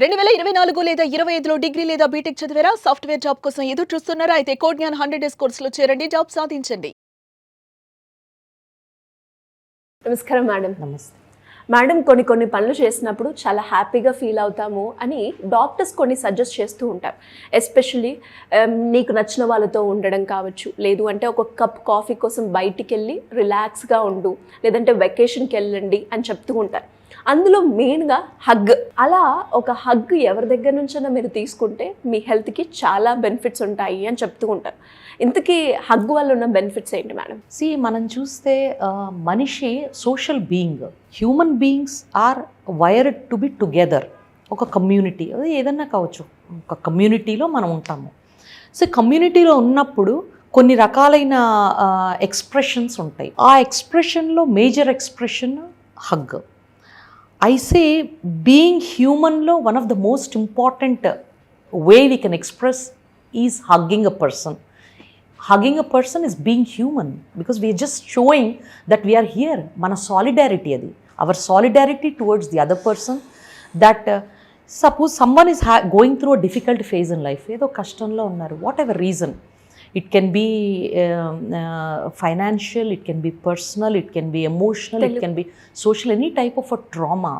2024 లేదా 25లో డిగ్రీ లేదా బీటెక్ చదివారా? సాఫ్ట్‌వేర్ జాబ్ కోసం ఎదురు చూస్తున్నారా? అయితే కోడ్ జ్ఞాన్ 100 డేస్ కోర్సులో చేరండి. జాబ్ సాధించండి. నమస్కారం మేడం. నమస్తే. మేడం, కొన్ని పనులు చేసినప్పుడు చాలా హ్యాపీగా ఫీల్ అవుతాము అని డాక్టర్స్ కొన్ని సజెస్ట్ చేస్తూ ఉంటారు. ఎస్పెషల్లీ నీకు నచ్చిన వాళ్ళతో ఉండడం కావచ్చు, లేదు అంటే ఒక కప్ కాఫీ కోసం బయటికి వెళ్ళి రిలాక్స్గా ఉండు, లేదంటే వెకేషన్కి వెళ్ళండి అని చెప్తూ ఉంటారు. అందులో మెయిన్గా హగ్. అలా ఒక హగ్ ఎవరి దగ్గర నుంచైనా మీరు తీసుకుంటే మీ హెల్త్కి చాలా బెనిఫిట్స్ ఉంటాయి అని చెప్తూ ఉంటారు. ఇంతకీ హగ్ వల్ల ఉన్న బెనిఫిట్స్ ఏంటి మేడం? మనం చూస్తే మనిషి social being. Human beings are wired to be together. ఒక కమ్యూనిటీ, అది ఏదన్నా కావచ్చు, ఒక కమ్యూనిటీలో మనం ఉంటాము. సో కమ్యూనిటీలో ఉన్నప్పుడు కొన్ని రకాలైన ఎక్స్ప్రెషన్స్ ఉంటాయి. ఆ ఎక్స్ప్రెషన్లో major expression hug. I say being humanలో one of the most important way we can express is hugging a person. Hugging a person is being human because we are just showing that we are here. Mana solidarity adi. Our solidarity towards the other person, that suppose someone is going through a difficult phase in life, ఏదో కష్టంలో ఉన్నారు, whatever reason. It can be financial, it can be personal, it can be emotional, it can be social, any type of a trauma.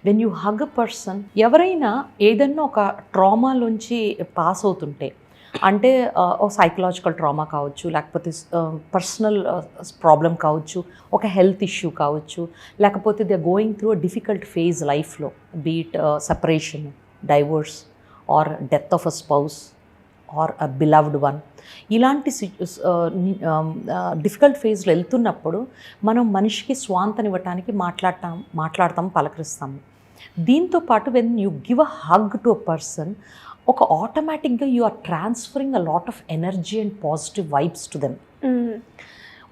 When you hug a person, ఎవరైనా ఏదన్నా ఒక ట్రామాలోంచి pass అవుతుంటే, అంటే ఒక psychological trauma కావచ్చు, లేకపోతే personal problem కావచ్చు, ఒక హెల్త్ ఇష్యూ కావచ్చు, లేకపోతే they are going through a difficult phase లైఫ్లో, be it separation, divorce or death of a spouse or a beloved one, ఇలాంటి డిఫికల్ట్ ఫేజ్లో వెళ్తున్నప్పుడు మనం మనిషికి స్వాంతనివ్వటానికి మాట్లాడతాం, పలకరిస్తాము. దీంతోపాటు when you give a hug to a person, ఒక ఆటోమేటిక్గా you are transferring a lot of energy and positive vibes to them.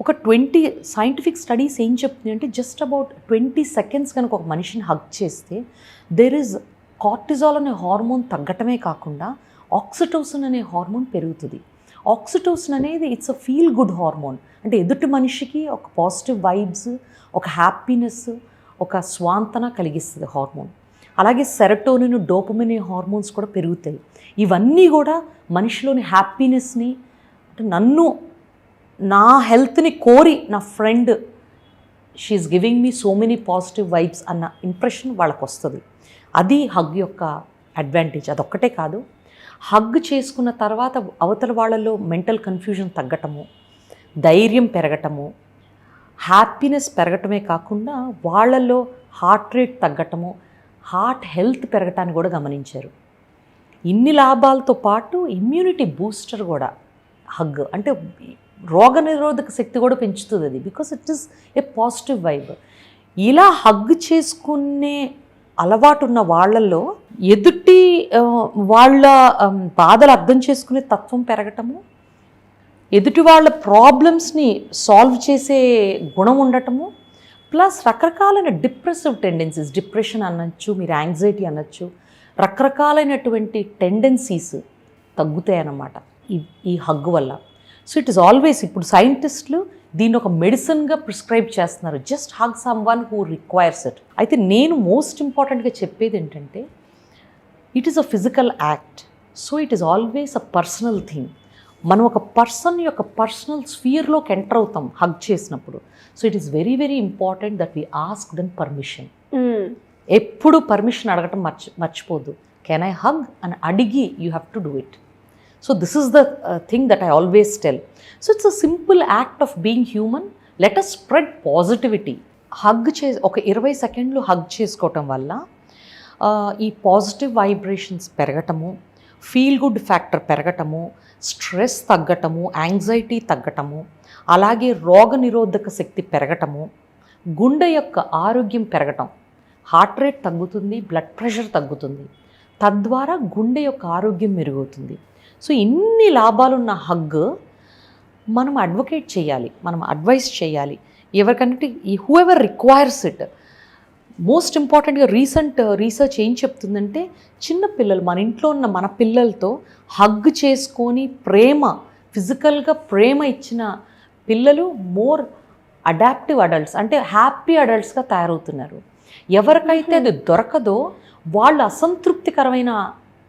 ఒక 20 సైంటిఫిక్ స్టడీస్ ఏం చెప్తుంది అంటే, జస్ట్ అబౌట్ 20 సెకండ్స్ కనుక ఒక మనిషిని హగ్ చేస్తే దెర్ ఈజ్ కార్టిజాల్ అనే హార్మోన్ తగ్గటమే కాకుండా ఆక్సిటోసిన్ అనే హార్మోన్ పెరుగుతుంది. ఆక్సిటోసిన్ అనేది it's a feel good hormone. అంటే ఎదుటి మనిషికి ఒక పాజిటివ్ వైబ్స్, ఒక హ్యాపీనెస్, ఒక స్వాంతన కలిగిస్తుంది హార్మోన్. అలాగే సెరటోనిన్, డోపమిన్ హార్మోన్స్ కూడా పెరుగుతాయి. ఇవన్నీ కూడా మనిషిలోని హ్యాపీనెస్ని, అంటే నా హెల్త్ని కోరి నా friend she's giving me so many positive vibes అన్న ఇంప్రెషన్ వాళ్ళకు వస్తుంది. అది హగ్ యొక్క అడ్వాంటేజ్. అదొక్కటే కాదు, హగ్ చేసుకున్న తర్వాత అవతల వాళ్ళలో మెంటల్ కన్ఫ్యూజన్ తగ్గటము, ధైర్యం పెరగటము, హ్యాపీనెస్ పెరగటమే కాకుండా వాళ్ళల్లో హార్ట్ రేట్ తగ్గటము, హార్ట్ హెల్త్ పెరగటాన్ని కూడా గమనించారు. ఇన్ని లాభాలతో పాటు ఇమ్యూనిటీ బూస్టర్ కూడా హగ్. అంటే రోగనిరోధక శక్తి కూడా పెంచుతుంది అది, because it is a positive vibe. ఇలా హగ్ చేసుకునే అలవాటు ఉన్న వాళ్ళల్లో ఎదుటి వాళ్ళ బాధలు అర్థం చేసుకునే తత్వం పెరగటము, ఎదుటి వాళ్ళ ప్రాబ్లమ్స్ని సాల్వ్ చేసే గుణం ఉండటము, ప్లస్ రకరకాలైన డిప్రెసివ్ టెండెన్సీస్, డిప్రెషన్ అనొచ్చు, మీరు యాంగ్జైటీ అనొచ్చు, రకరకాలైనటువంటి టెండెన్సీస్ తగ్గుతాయి అన్నమాట ఈ హగ్ వల్ల. సో ఇట్ ఈస్ ఆల్వేస్, ఇప్పుడు సైంటిస్టులు దీన్ని ఒక మెడిసిన్గా ప్రిస్క్రైబ్ చేస్తున్నారు. Just hug someone who requires it. అయితే నేను మోస్ట్ ఇంపార్టెంట్గా చెప్పేది ఏంటంటే, it is a physical act. So it is always a personal thing. మనం ఒక పర్సన్ యొక్క పర్సనల్ స్ఫియర్లోకి ఎంటర్ అవుతాం హగ్ చేసినప్పుడు. So it is very very important that we ask then permission. ఎప్పుడు పర్మిషన్ అడగటం మర్చిపోద్దు. కెన్ ఐ హగ్ అని అడిగి you have to do it. So this is the thing that I always tell. So it's a simple act of being human. Let us spread positivity. Hug ఒక 20 సెకండ్లు hug చేసుకోవటం వల్ల ఈ positive vibrations పెరగటము, feel good factor పెరగటము, stress తగ్గటము, anxiety తగ్గటము, అలాగే రోగనిరోధక శక్తి పెరగటము, గుండె యొక్క ఆరోగ్యం పెరగటం, హార్ట్ రేట్ తగ్గుతుంది, బ్లడ్ ప్రెషర్ తగ్గుతుంది, తద్వారా గుండె యొక్క ఆరోగ్యం మెరుగవుతుంది. సో ఇన్ని లాభాలున్న హగ్ మనం అడ్వకేట్ చేయాలి, మనం అడ్వైస్ చేయాలి ఎవరికంటే who ever requires it. Most ఇంపార్టెంట్గా రీసెర్చ్ ఏం చెప్తుందంటే, చిన్న పిల్లలు, మన ఇంట్లో ఉన్న మన పిల్లలతో హగ్ చేసుకొని ఫిజికల్గా ప్రేమ ఇచ్చిన పిల్లలు మోర్ అడాప్టివ్ అడల్ట్స్, అంటే హ్యాపీ అడల్ట్స్గా తయారవుతున్నారు. ఎవరికైతే అది దొరకదో వాళ్ళు అసంతృప్తికరమైన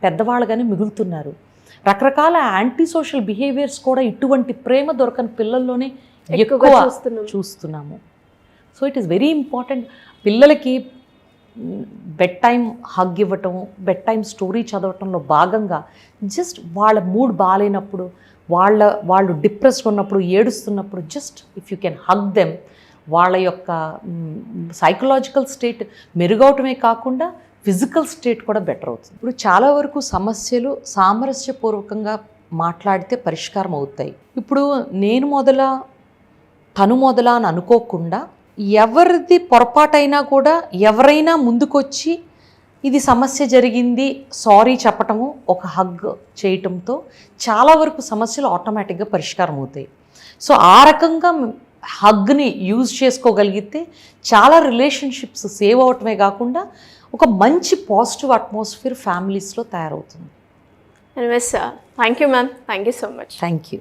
పెద్దవాళ్ళుగానే మిగులుతున్నారు. రకరకాల యాంటీ సోషల్ బిహేవియర్స్ కూడా ఇటువంటి ప్రేమ దొరకని పిల్లల్లోనే ఎక్కువగా ఎక్కువ చూస్తున్నాము. So it is very important. పిల్లలకి బెడ్ టైం హగ్ ఇవ్వటం, బెడ్ టైం స్టోరీ చదవటంలో భాగంగా జస్ట్ వాళ్ళ మూడ్ బాగాలేనప్పుడు, వాళ్ళు డిప్రెస్డ్ ఉన్నప్పుడు, ఏడుస్తున్నప్పుడు just if you can hug them, వాళ్ళ యొక్క సైకలాజికల్ స్టేట్ మెరుగవటమే కాకుండా ఫిజికల్ స్టేట్ కూడా బెటర్ అవుతుంది. ఇప్పుడు చాలా వరకు సమస్యలు సామరస్యపూర్వకంగా మాట్లాడితే పరిష్కారం అవుతాయి. ఇప్పుడు నేను మొదలా తను మొదలా అని అనుకోకుండా ఎవరిది పొరపాటైనా కూడా ఎవరైనా ముందుకొచ్చి ఇది సమస్య జరిగింది సారీ చెప్పటము, ఒక హగ్ చేయటంతో చాలా వరకు సమస్యలు ఆటోమేటిక్గా పరిష్కారం అవుతాయి. సో ఆ రకంగా హగ్ని యూజ్ చేసుకోగలిగితే చాలా రిలేషన్షిప్స్ సేవ్ అవటమే కాకుండా ఒక మంచి పాజిటివ్ అట్మాస్ఫియర్ ఫ్యామిలీస్లో తయారవుతుంది. Anyways thank you ma'am, thank you so much. Thank you.